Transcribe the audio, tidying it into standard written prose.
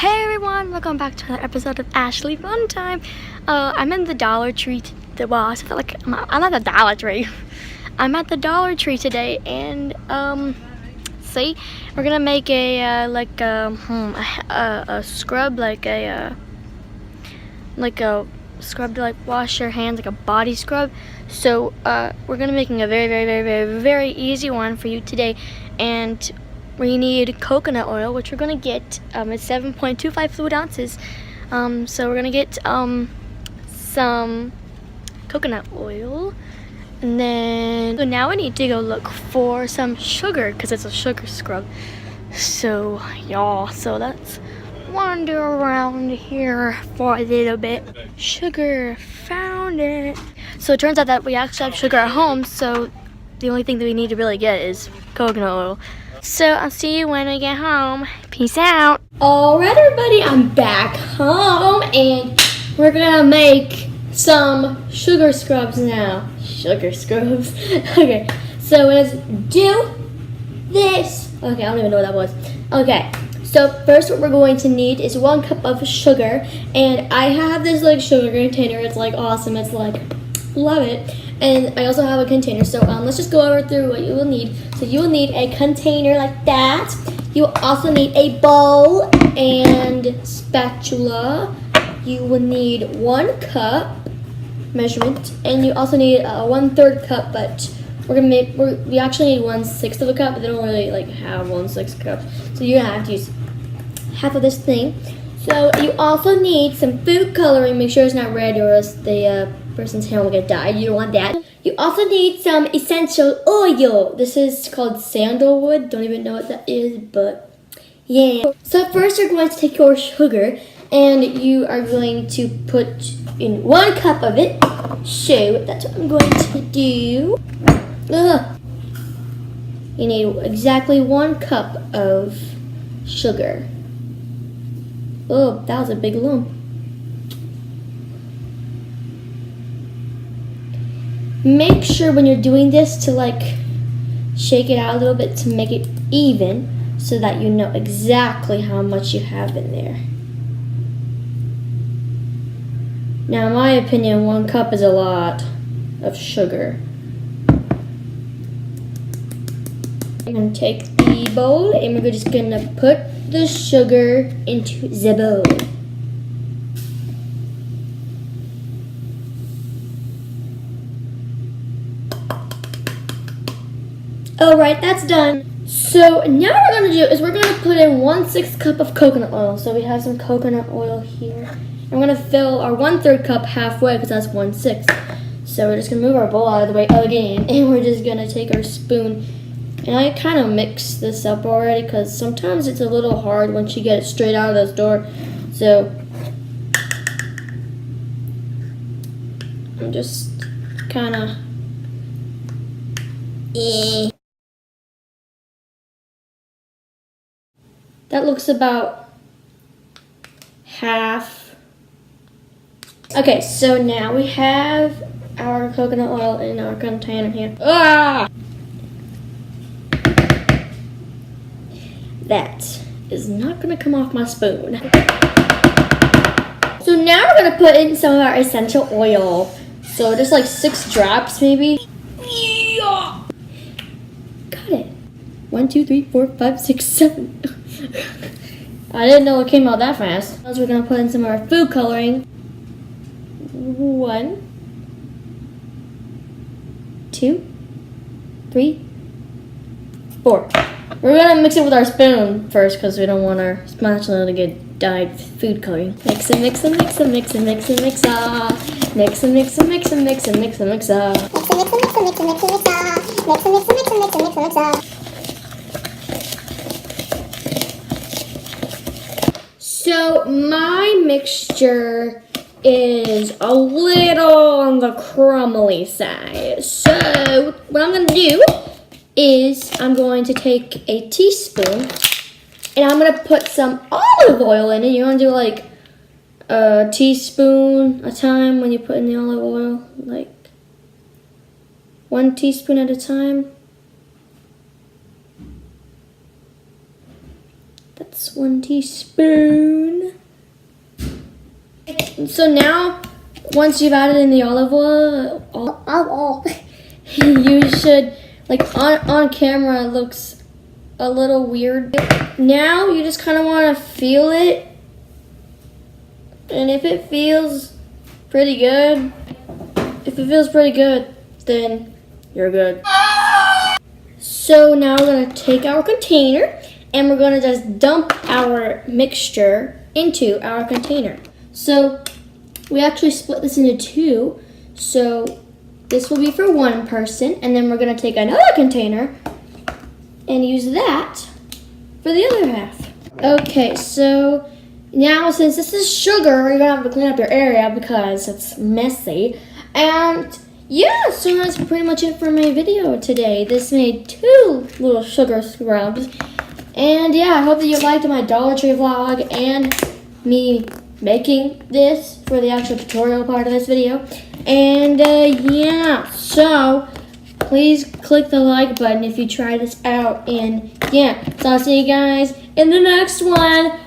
Hey everyone, welcome back to another episode of Ashley Fun Time. I'm in the Dollar Tree. Well, I feel like I'm at the Dollar Tree. I'm at the Dollar Tree today, and see, we're gonna make a scrub, like a scrub to like wash your hands, like a body scrub. So we're gonna making a very easy one for you today, and we need coconut oil, which we're gonna get. It's 7.25 fluid ounces. So we're gonna get some coconut oil, and then so now we need to go look for some sugar because it's a sugar scrub. So y'all, so let's wander around here for a little bit. Sugar, found it. So it turns out that we actually have sugar at home, so the only thing that we need to really get is coconut oil. So I'll see you when I get home. Peace out. Alright everybody, I'm back home and we're gonna make some sugar scrubs now. Sugar scrubs. Okay, so let's do this. Okay, I don't even know what that was. Okay, so first what we're going to need is 1 cup of sugar, and I have this like sugar container. It's like awesome. It's like, love it. And I also have a container, so let's just go over through what you will need. So you will need a container like that. You will also need a bowl and spatula. You will need 1 cup measurement, and you also need a 1/3 cup, but we actually need 1/6 of a cup, but they don't really like have 1/6 cup. So you're gonna have to use half of this thing. So you also need some food coloring. Make sure it's not red, or else the person's hair will get dyed. You don't want that. You also need some essential oil. This is called sandalwood. Don't even know what that is, but yeah. So first you're going to take your sugar, and you are going to put in 1 cup of it. So that's what I'm going to do. You need exactly 1 cup of sugar. Oh, that was a big lump. Make sure when you're doing this to like shake it out a little bit to make it even, so that you know exactly how much you have in there. Now, in my opinion, 1 cup is a lot of sugar. I'm going to take the bowl, and we're just going to put the sugar into the bowl. Alright, that's done. So now what we're going to do is we're going to put in 1/6 cup of coconut oil. So we have some coconut oil here. And we're going to fill our 1/3 cup halfway, because that's 1/6. So we're just going to move our bowl out of the way again, and we're just going to take our spoon. And I kind of mixed this up already, because sometimes it's a little hard once you get it straight out of the store. So I'm just kind of That looks about half. Okay, so now we have our coconut oil in our container here. That is not gonna come off my spoon. So now we're gonna put in some of our essential oil. So just like 6 drops maybe. Got it. 1, 2, 3, 4, 5, 6, 7. I didn't know it came out that fast. Now we're gonna put in some of our food coloring. 1, 2, 3, 4. We're gonna mix it with our spoon first, because we don't want our spatula to get dyed with food coloring. Mix and mix and mix and mix and mix and mix up. Mix and mix and mix and mix and mix and mix up. Mix and mix and mix and mix and mix and mix up. Mix and mix and mix and mix and mix and mix up. So my mixture is a little on the crumbly side. So what I'm gonna do is I'm going to take a teaspoon, and I'm gonna put some olive oil in it. You wanna do like a teaspoon a time when you put in the olive oil, like 1 teaspoon at a time. That's 1 teaspoon. So now, once you've added in the olive oil, you should, like on camera, it looks a little weird. Now you just kind of want to feel it, and if it feels pretty good, then you're good. So now we're gonna take our container and we're gonna just dump our mixture into our container. So we actually split this into two. So this will be for one person, and then we're gonna take another container and use that for the other half. Okay, so now since this is sugar, you're gonna have to clean up your area because it's messy. And yeah, so that's pretty much it for my video today. This made 2 little sugar scrubs. And yeah, I hope that you liked my Dollar Tree vlog and me making this for the actual tutorial part of this video. And yeah, so please click the like button if you try this out. And yeah, so I'll see you guys in the next one.